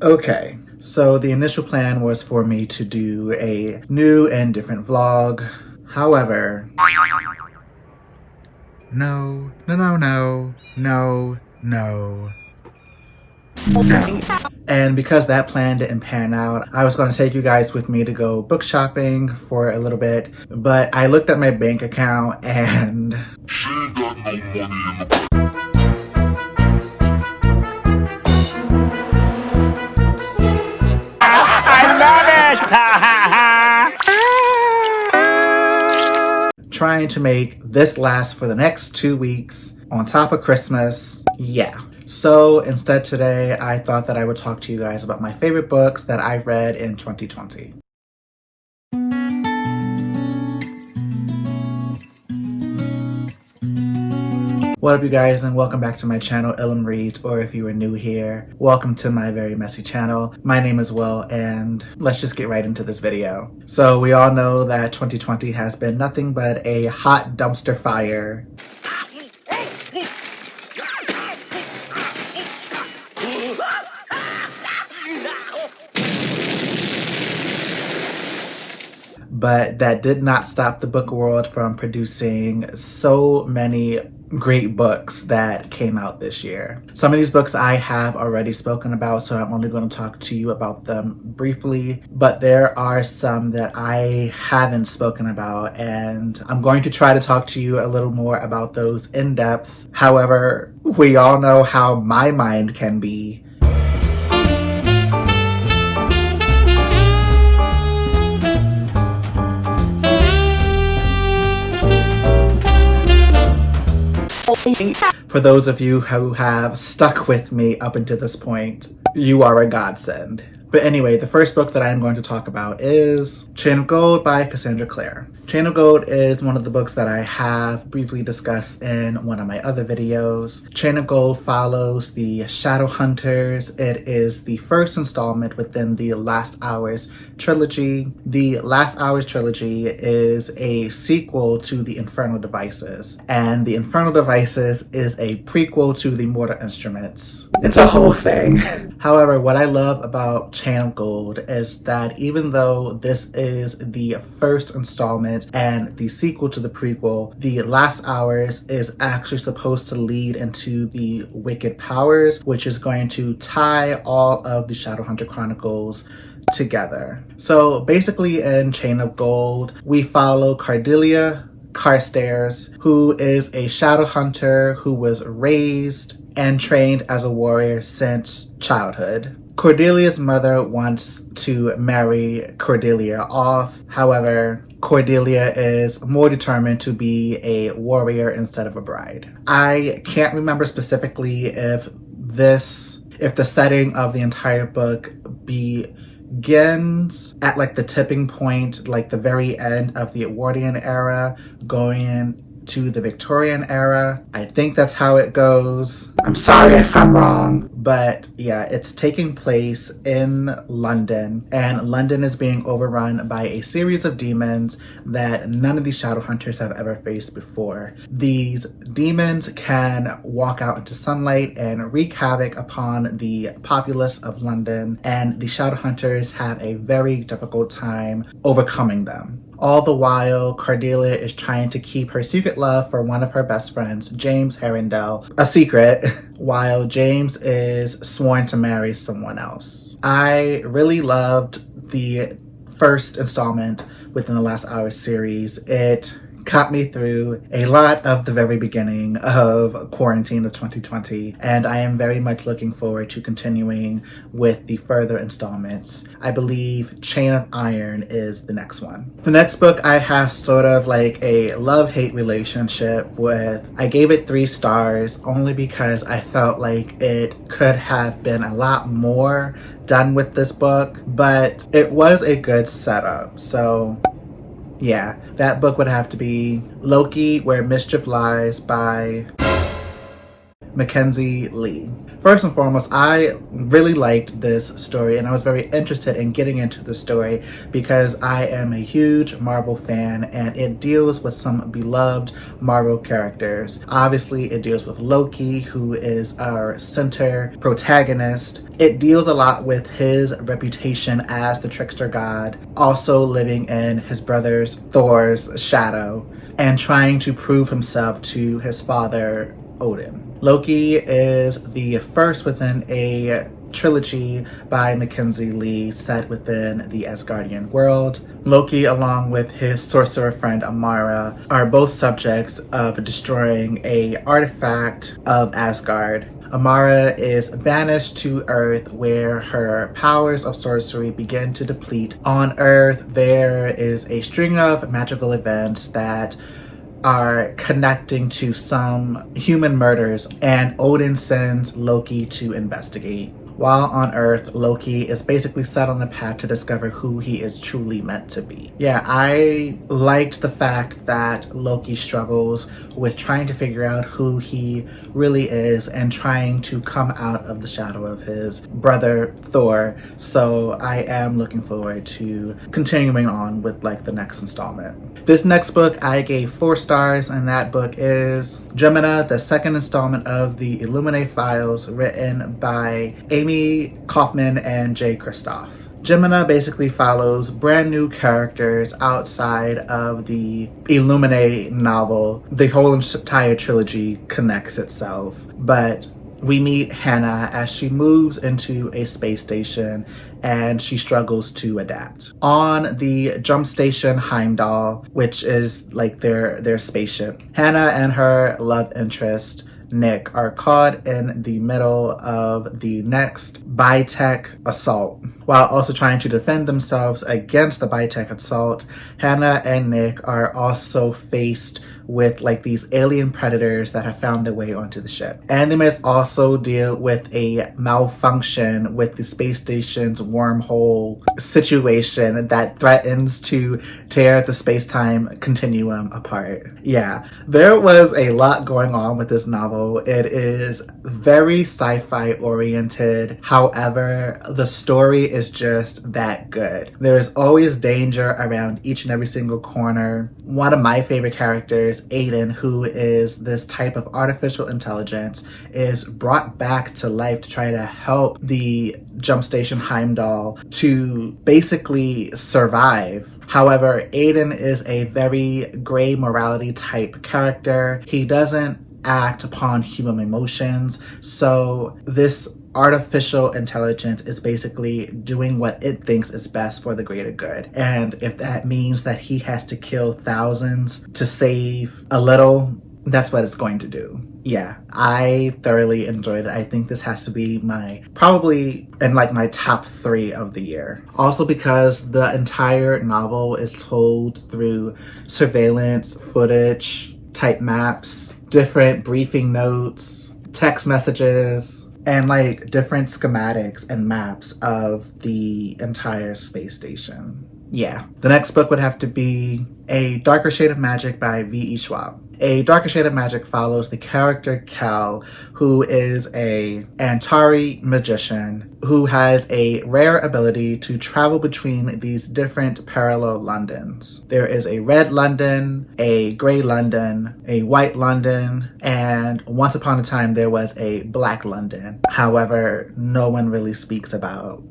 Okay, so the initial plan was for me to do a new and different vlog. However, no, no, no, no, no, no, no. And because that plan didn't pan out, I was going to take you guys with me to go book shopping for a little bit, but I looked at my bank account and she ain't got no money in the trying to make this last for the next 2 weeks on top of Christmas. Yeah. So instead today, I thought that I would talk to you guys about my favorite books that I've read in 2020. What up, you guys, and welcome back to my channel, Illum Reads, or if you are new here, welcome to my very messy channel. My name is Will, and let's just get right into this video. So we all know that 2020 has been nothing but a hot dumpster fire. But that did not stop the book world from producing so many great books that came out this year. Some of these books I have already spoken about, so I'm only going to talk to you about them briefly, but there are some that I haven't spoken about, and I'm going to try to talk to you a little more about those in depth. However, we all know how my mind can be. For those of you who have stuck with me up until this point, you are a godsend. But anyway, the first book that I'm going to talk about is Chain of Gold by Cassandra Clare. Chain of Gold is one of the books that I have briefly discussed in one of my other videos. Chain of Gold follows the Shadowhunters. It is the first installment within the Last Hours trilogy. The Last Hours trilogy is a sequel to the Infernal Devices, and the Infernal Devices is a prequel to the Mortal Instruments. It's a whole thing. However, what I love about Chain of Gold is that even though this is the first installment and the sequel to the prequel, the Last Hours is actually supposed to lead into the Wicked Powers, which is going to tie all of the Shadowhunter Chronicles together. So basically in Chain of Gold, we follow Cordelia Carstairs, who is a Shadowhunter who was raised and trained as a warrior since childhood. Cordelia's mother wants to marry Cordelia off. However, Cordelia is more determined to be a warrior instead of a bride. I can't remember specifically if the setting of the entire book begins at like the tipping point, like the very end of the Edwardian era, going to the Victorian era. I think that's how it goes. I'm sorry if I'm wrong. But yeah, it's taking place in London, and London is being overrun by a series of demons that none of these Shadowhunters have ever faced before. These demons can walk out into sunlight and wreak havoc upon the populace of London, and the Shadowhunters have a very difficult time overcoming them. All the while, Cordelia is trying to keep her secret love for one of her best friends, James Herondale, a secret, while James is sworn to marry someone else. I really loved the first installment within the Last Hours series. It got me through a lot of the very beginning of quarantine of 2020, and I am very much looking forward to continuing with the further installments. I believe Chain of Iron is the next one. The next book I have sort of like a love-hate relationship with. I gave it 3 stars only because I felt like it could have been a lot more done with this book, but it was a good setup. So yeah, that book would have to be Loki, Where Mischief Lies by Mackenzie Lee. First and foremost, I really liked this story and I was very interested in getting into the story because I am a huge Marvel fan and it deals with some beloved Marvel characters. Obviously, it deals with Loki, who is our center protagonist. It deals a lot with his reputation as the trickster god, also living in his brother's Thor's shadow and trying to prove himself to his father, Odin. Loki is the first within a trilogy by Mackenzie Lee set within the Asgardian world. Loki, along with his sorcerer friend Amara, are both subjects of destroying a artifact of Asgard. Amara is banished to Earth where her powers of sorcery begin to deplete. On Earth, there is a string of magical events that are connecting to some human murders, and Odin sends Loki to investigate. While on Earth, Loki is basically set on the path to discover who he is truly meant to be. Yeah, I liked the fact that Loki struggles with trying to figure out who he really is and trying to come out of the shadow of his brother Thor. So I am looking forward to continuing on with the next installment. This next book I gave 4 stars, and that book is Gemini, the second installment of the Illuminate Files, written by Amy Kaufman and Jay Kristoff. Gemini basically follows brand new characters outside of the Illuminate novel. The whole entire trilogy connects itself, but we meet Hannah as she moves into a space station and she struggles to adapt. On the jump station Heimdall, which is their spaceship, Hannah and her love interest Nick are caught in the middle of the next bi-tech assault. While also trying to defend themselves against the bi-tech assault, Hannah and Nick are also faced with these alien predators that have found their way onto the ship. And they must also deal with a malfunction with the space station's wormhole situation that threatens to tear the space-time continuum apart. Yeah, there was a lot going on with this novel. It is very sci-fi oriented. However, the story is just that good. There is always danger around each and every single corner. One of my favorite characters, Aiden, who is this type of artificial intelligence, is brought back to life to try to help the jump station Heimdall to basically survive. However, Aiden is a very gray morality type character. He doesn't act upon human emotions, so this artificial intelligence is basically doing what it thinks is best for the greater good. And if that means that he has to kill thousands to save a little, that's what it's going to do. Yeah, I thoroughly enjoyed it. I think this has to be probably in my top 3 of the year. Also because the entire novel is told through surveillance footage, type maps, different briefing notes, text messages, and different schematics and maps of the entire space station. Yeah. The next book would have to be A Darker Shade of Magic by V.E. Schwab. A Darker Shade of Magic follows the character Kel, who is a Antari magician who has a rare ability to travel between these different parallel Londons. There is a red London, a gray London, a white London, and once upon a time there was a black London. However, no one really speaks about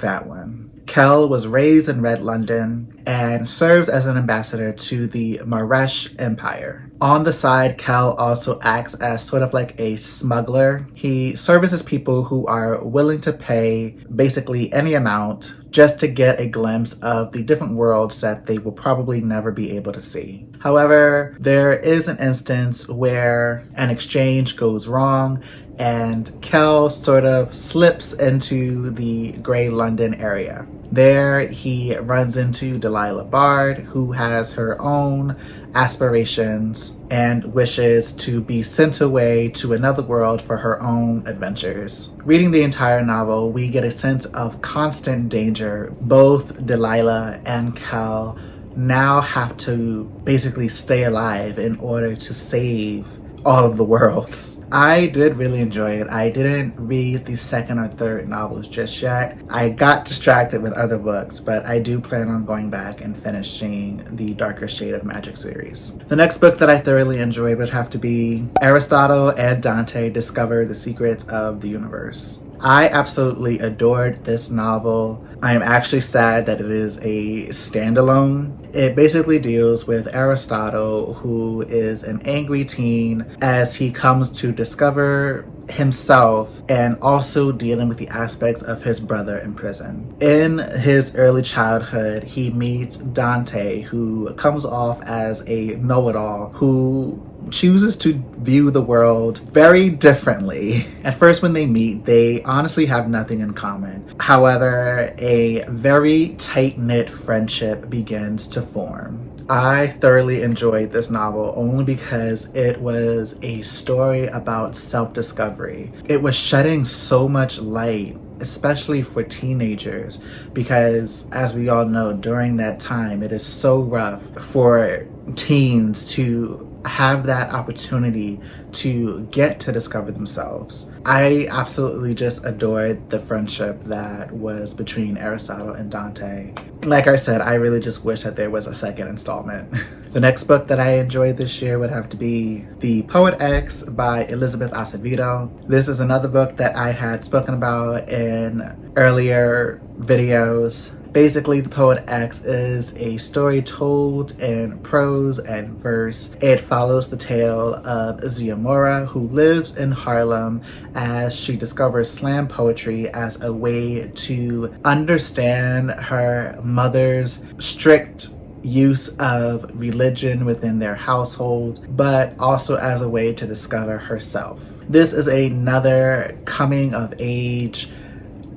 that one. Kel was raised in Red London and serves as an ambassador to the Maresh Empire. On the side, Kel also acts as sort of a smuggler. He services people who are willing to pay basically any amount just to get a glimpse of the different worlds that they will probably never be able to see. However, there is an instance where an exchange goes wrong and Kel sort of slips into the Grey London area. There, he runs into Delilah Bard, who has her own aspirations and wishes to be sent away to another world for her own adventures. Reading the entire novel, we get a sense of constant danger. Both Delilah and Kel now have to basically stay alive in order to save all of the worlds. I did really enjoy it. I didn't read the second or third novels just yet. I got distracted with other books, but I do plan on going back and finishing the Darker Shade of Magic series. The next book that I thoroughly enjoyed would have to be Aristotle and Dante Discover the Secrets of the Universe. I absolutely adored this novel. I am actually sad that it is a standalone. It basically deals with Aristotle, who is an angry teen, as he comes to discover himself and also dealing with the aspects of his brother in prison. In his early childhood, he meets Dante, who comes off as a know-it-all who chooses to view the world very differently. At first, when they meet, they honestly have nothing in common. However, a very tight-knit friendship begins to form. I thoroughly enjoyed this novel only because it was a story about self-discovery. It was shedding so much light, especially for teenagers, because as we all know, during that time, it is so rough for teens to have that opportunity to get to discover themselves. I absolutely just adored the friendship that was between Aristotle and Dante. Like I said, I really just wish that there was a second installment. The next book that I enjoyed this year would have to be The Poet X by Elizabeth Acevedo. This is another book that I had spoken about in earlier videos. Basically, The Poet X is a story told in prose and verse. It follows the tale of Ziamora, who lives in Harlem as she discovers slam poetry as a way to understand her mother's strict use of religion within their household, but also as a way to discover herself. This is another coming of age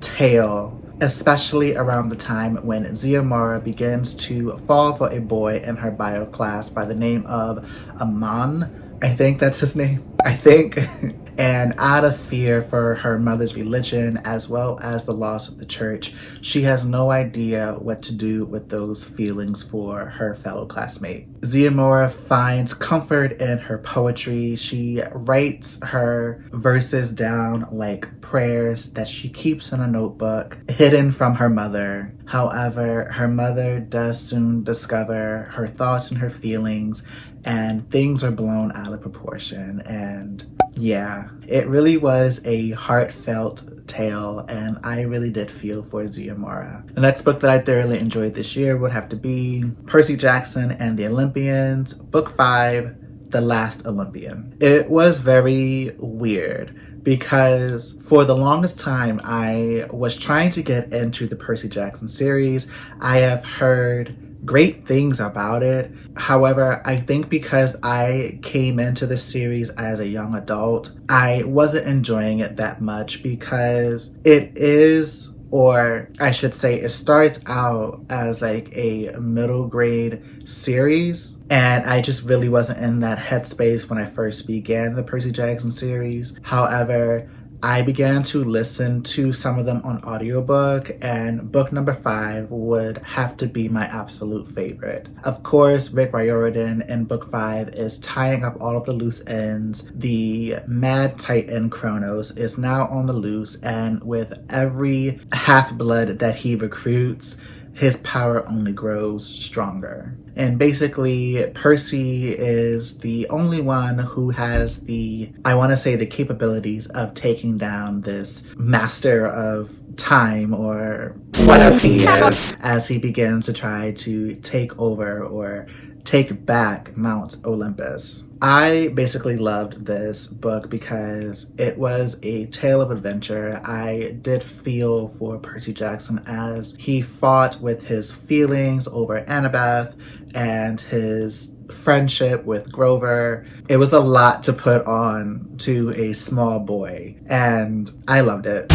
tale, especially around the time when Ziamara begins to fall for a boy in her bio class by the name of Aman. I think that's his name. And out of fear for her mother's religion as well as the laws of the church, she has no idea what to do with those feelings for her fellow classmate. Ziamora finds comfort in her poetry. She writes her verses down like prayers that she keeps in a notebook hidden from her mother. However, her mother does soon discover her thoughts and her feelings, and things are blown out of proportion. And yeah, it really was a heartfelt tale, and I really did feel for Ziamara. The next book that I thoroughly enjoyed this year would have to be Percy Jackson and the Olympians, Book 5, The Last Olympian. It was very weird because for the longest time I was trying to get into the Percy Jackson series. I have heard great things about it. However, I think because I came into the series as a young adult, I wasn't enjoying it that much because it is, or I should say it starts out as like a middle grade series, and I just really wasn't in that headspace when I first began the Percy Jackson series. However, I began to listen to some of them on audiobook, and book number 5 would have to be my absolute favorite. Of course, Rick Riordan in book 5 is tying up all of the loose ends. The Mad Titan Kronos is now on the loose, and with every half-blood that he recruits, his power only grows stronger. And basically, Percy is the only one who has the capabilities of taking down this master of time, or whatever he is, as he begins to try to take over or take back Mount Olympus. I basically loved this book because it was a tale of adventure. I did feel for Percy Jackson as he fought with his feelings over Annabeth and his friendship with Grover. It was a lot to put on to a small boy, and I loved it.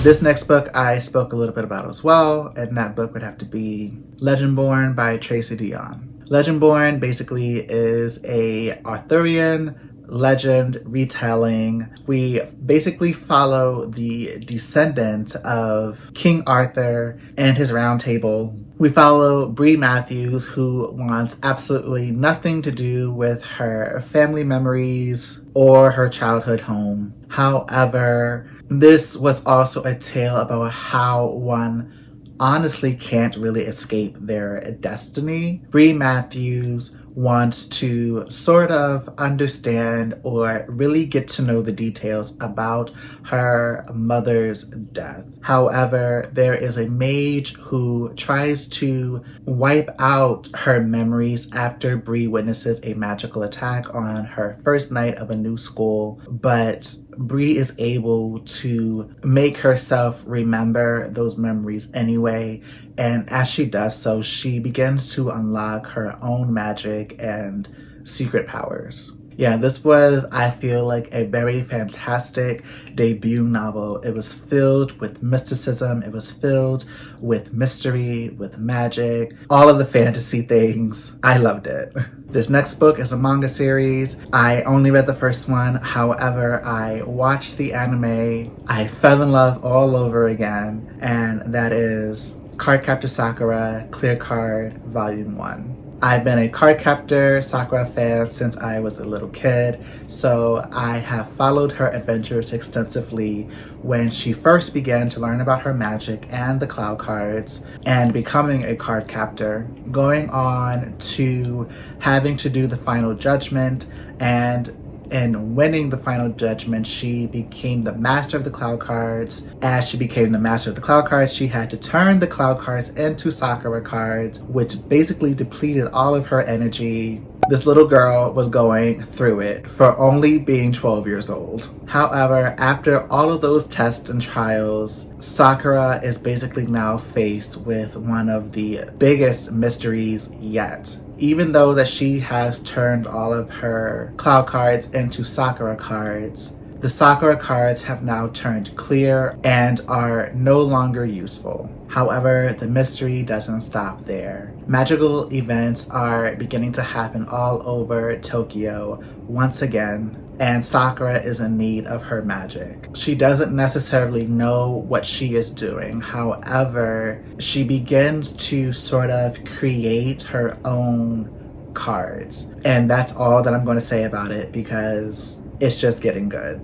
This next book I spoke a little bit about as well, and that book would have to be Legendborn by Tracy Dion. Legendborn basically is a Arthurian legend retelling. We basically follow the descendant of King Arthur and his round table. We follow Bree Matthews, who wants absolutely nothing to do with her family memories or her childhood home. However, this was also a tale about how one honestly can't really escape their destiny. Bree Matthews wants to sort of understand or really get to know the details about her mother's death. However, there is a mage who tries to wipe out her memories after Bree witnesses a magical attack on her first night of a new school, but Bree is able to make herself remember those memories anyway, and as she does so, she begins to unlock her own magic and secret powers. Yeah, this was, I feel like, a very fantastic debut novel. It was filled with mysticism, it was filled with mystery, with magic, all of the fantasy things. I loved it. This next book is a manga series. I only read the first one. However, I watched the anime. I fell in love all over again, and that is Cardcaptor Sakura Clear Card Volume 1. I've been a Cardcaptor Sakura fan since I was a little kid, so I have followed her adventures extensively when she first began to learn about her magic and the cloud cards and becoming a card captor, going on to having to do the final judgment, and in winning the final judgment, she became the master of the cloud cards. As she became the master of the cloud cards, she had to turn the cloud cards into Sakura cards, which basically depleted all of her energy. This little girl was going through it for only being 12 years old. However, after all of those tests and trials, Sakura is basically now faced with one of the biggest mysteries yet. Even though that she has turned all of her cloud cards into Sakura cards, the Sakura cards have now turned clear and are no longer useful. However, the mystery doesn't stop there. Magical events are beginning to happen all over Tokyo once again, and Sakura is in need of her magic. She doesn't necessarily know what she is doing. However, she begins to sort of create her own cards. And that's all that I'm going to say about it because it's just getting good.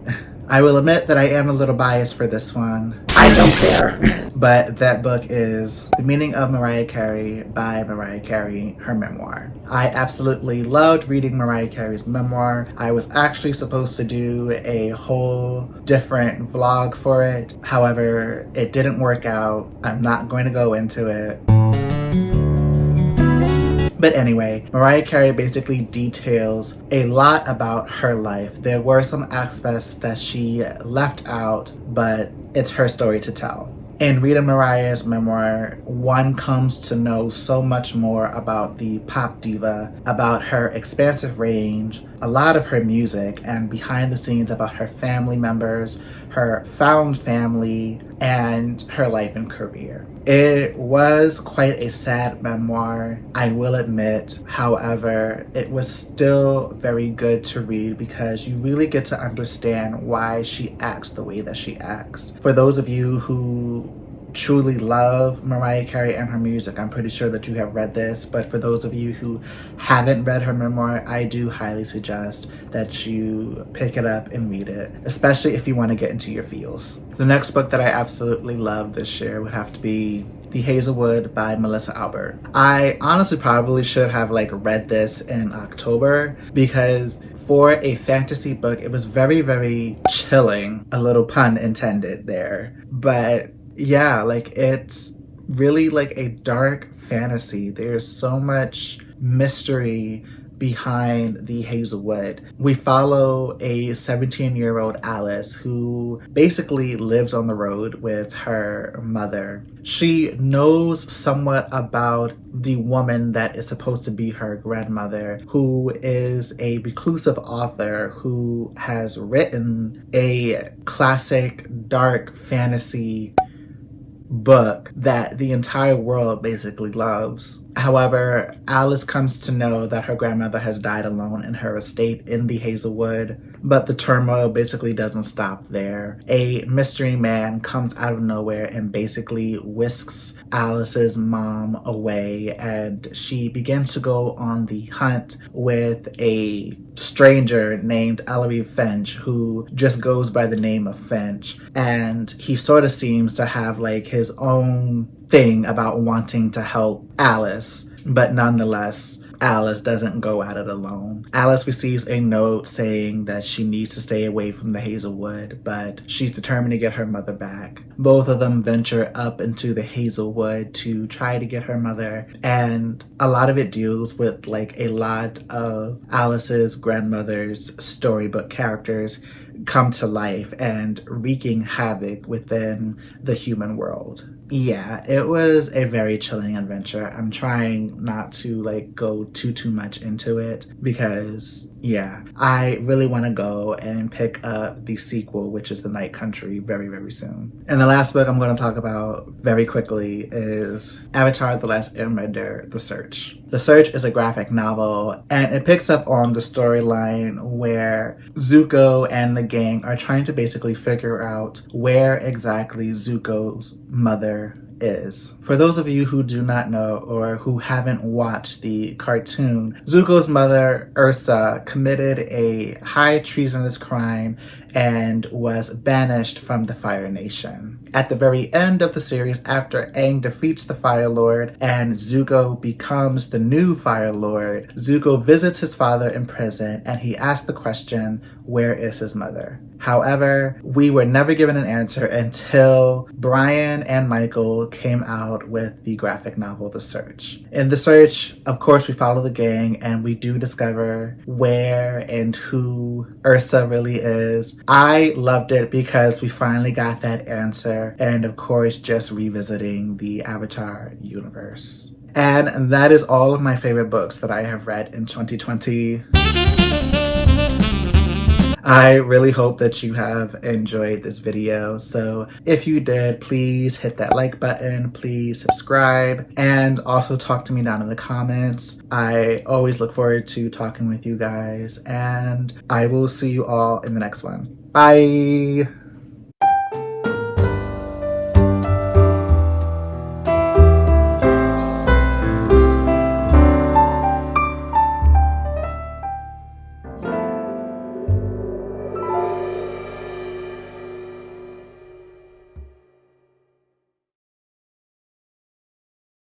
I will admit that I am a little biased for this one. I don't care. But that book is The Meaning of Mariah Carey by Mariah Carey, her memoir. I absolutely loved reading Mariah Carey's memoir. I was actually supposed to do a whole different vlog for it. However, it didn't work out. I'm not going to go into it. But anyway, Mariah Carey basically details a lot about her life. There were some aspects that she left out, but it's her story to tell. In reading Mariah's memoir, one comes to know so much more about the pop diva, about her expansive range, a lot of her music, and behind the scenes about her family members, her found family, and her life and career. It was quite a sad memoir, I will admit. However, it was still very good to read because you really get to understand why she acts the way that she acts. For those of you who truly love Mariah Carey and her music, I'm pretty sure that you have read this, but for those of you who haven't read her memoir, I do highly suggest that you pick it up and read it, especially if you want to get into your feels. The next book that I absolutely loved this year would have to be The Hazelwood by Melissa Albert. I honestly probably should have read this in October because for a fantasy book, it was very, very chilling, a little pun intended there, but yeah, it's really a dark fantasy. There's so much mystery behind the Hazelwood. We follow a 17-year-old Alice who basically lives on the road with her mother. She knows somewhat about the woman that is supposed to be her grandmother, who is a reclusive author who has written a classic dark fantasy book that the entire world basically loves. However, Alice comes to know that her grandmother has died alone in her estate in the Hazelwood, but the turmoil basically doesn't stop there. A mystery man comes out of nowhere and basically whisks Alice's mom away, and she begins to go on the hunt with a stranger named Ellery Finch, who just goes by the name of Finch, and he sort of seems to have like his own thing about wanting to help Alice, but nonetheless, Alice doesn't go at it alone. Alice receives a note saying that she needs to stay away from the Hazelwood, but she's determined to get her mother back. Both of them venture up into the Hazelwood to try to get her mother, and a lot of it deals with like a lot of Alice's grandmother's storybook characters come to life and wreaking havoc within the human world. Yeah, it was a very chilling adventure. I'm trying not to like go too much into it because yeah, I really want to go and pick up the sequel, which is The Night Country, very soon. And the last book I'm going to talk about very quickly is Avatar: The Last Airbender: The Search. The Search is a graphic novel, and it picks up on the storyline where Zuko and the gang are trying to basically figure out where exactly Zuko's mother is. For those of you who do not know or who haven't watched the cartoon, Zuko's mother, Ursa, committed a high treasonous crime and was banished from the Fire Nation. At the very end of the series, after Aang defeats the Fire Lord and Zuko becomes the new Fire Lord, Zuko visits his father in prison and he asks the question, where is his mother? However, we were never given an answer until Brian and Michael came out with the graphic novel, The Search. In The Search, of course, we follow the gang and we do discover where and who Ursa really is. I loved it because we finally got that answer, and of course, just revisiting the Avatar universe. And that is all of my favorite books that I have read in 2020. I really hope that you have enjoyed this video. So if you did, please hit that like button, please subscribe, and also talk to me down in the comments. I always look forward to talking with you guys, and I will see you all in the next one. Bye!